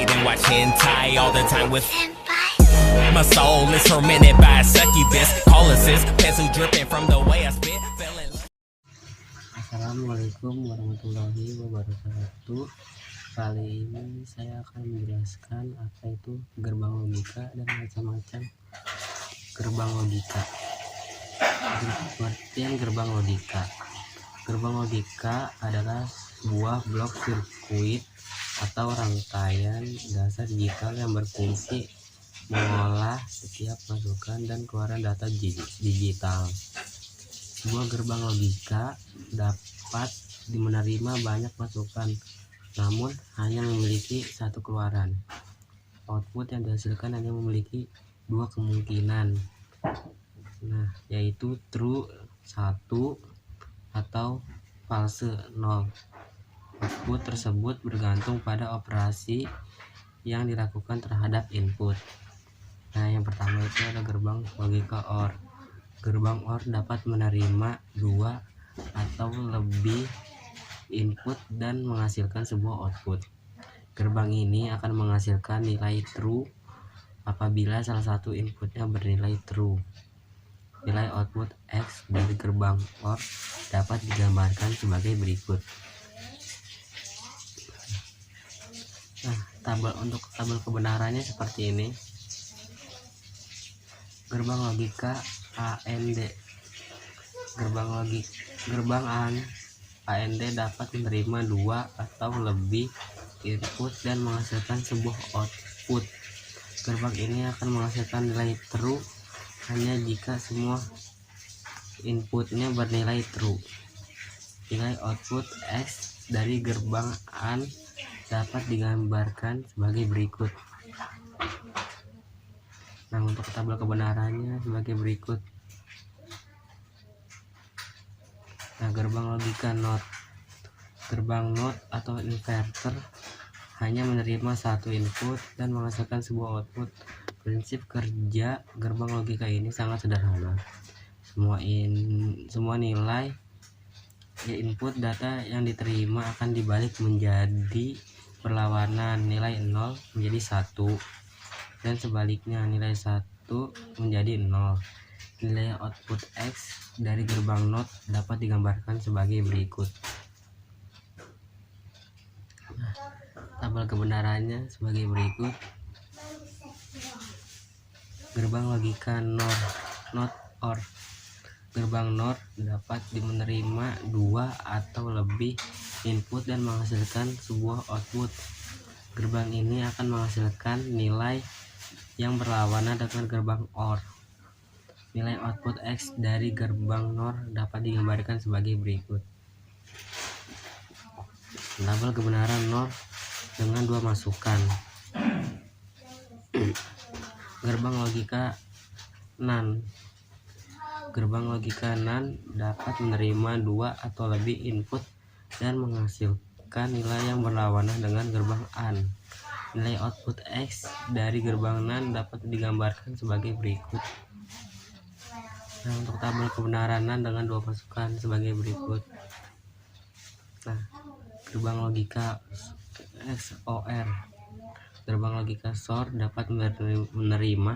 night and watch hentai all the time with my soul is tormented by a succubus. Call assist, pencil dripping from the way I spit. Assalamualaikum warahmatullahi wabarakatuh. Kali ini saya akan menjelaskan apa itu gerbang logika dan macam-macam gerbang logika. Pengertian gerbang logika. Gerbang logika adalah sebuah blok sirkuit atau rangkaian dasar digital yang berfungsi mengolah setiap masukan dan keluaran data digital. Sebuah gerbang logika dapat menerima banyak masukan, namun hanya memiliki satu keluaran. Output yang dihasilkan hanya memiliki dua kemungkinan, yaitu true 1 atau false 0. Output tersebut bergantung pada operasi yang dilakukan terhadap input. Yang pertama itu ada gerbang logika OR. Gerbang OR dapat menerima dua atau lebih input dan menghasilkan sebuah output. Gerbang ini akan menghasilkan nilai true apabila salah satu inputnya bernilai true. Nilai output X dari gerbang OR dapat digambarkan sebagai berikut. Untuk tabel kebenarannya seperti ini. Gerbang logika AND. Gerbang AND dapat menerima dua atau lebih input dan menghasilkan sebuah output. Gerbang ini akan menghasilkan nilai true hanya jika semua inputnya bernilai true. Nilai output X dari gerbang AND dapat digambarkan sebagai berikut. Untuk tabel kebenarannya sebagai berikut. Gerbang logika NOT. Gerbang NOT atau inverter hanya menerima satu input dan menghasilkan sebuah output. Prinsip kerja gerbang logika ini sangat sederhana. Semua nilai input data yang diterima akan dibalik menjadi perlawanan. Nilai 0 menjadi 1 dan sebaliknya, nilai 1 menjadi 0. Nilai output X dari gerbang NOT dapat digambarkan sebagai berikut. Tabel kebenarannya sebagai berikut. Gerbang logika NOT OR. Gerbang NOR dapat menerima dua atau lebih input dan menghasilkan sebuah output. Gerbang ini akan menghasilkan nilai yang berlawanan dengan gerbang OR. Nilai output X dari gerbang NOR dapat digambarkan sebagai berikut. Tabel kebenaran NOR dengan dua masukan. Gerbang logika NAND. Gerbang logika NAND dapat menerima dua atau lebih input dan menghasilkan nilai yang berlawanan dengan gerbang AND. Nilai output X dari gerbang NAND dapat digambarkan sebagai berikut. Untuk tabel kebenaran NAND dengan dua masukan sebagai berikut. Gerbang logika XOR. Gerbang logika XOR dapat menerima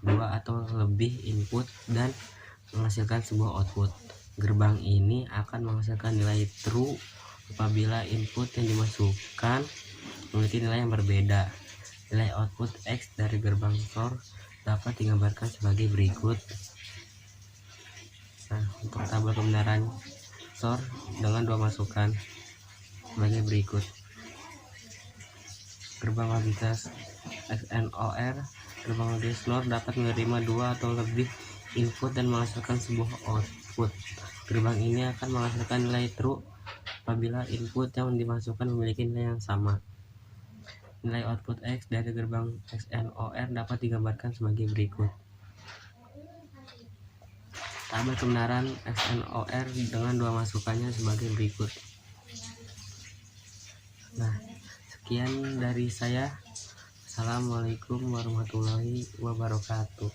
dua atau lebih input dan menghasilkan sebuah output. Gerbang ini akan menghasilkan nilai true apabila input yang dimasukkan memiliki nilai yang berbeda. Nilai output X dari gerbang XOR dapat digambarkan sebagai berikut. Untuk tabel kebenaran XOR dengan dua masukan sebagai berikut. Gerbang logika XNOR. Gerbang logika XNOR dapat menerima dua atau lebih input dan menghasilkan sebuah output. Gerbang ini akan menghasilkan nilai true apabila input yang dimasukkan memiliki nilai yang sama. Nilai output X dari gerbang XNOR dapat digambarkan sebagai berikut. Tabel kebenaran XNOR dengan dua masukannya sebagai berikut. Sekian dari saya. Assalamualaikum warahmatullahi wabarakatuh.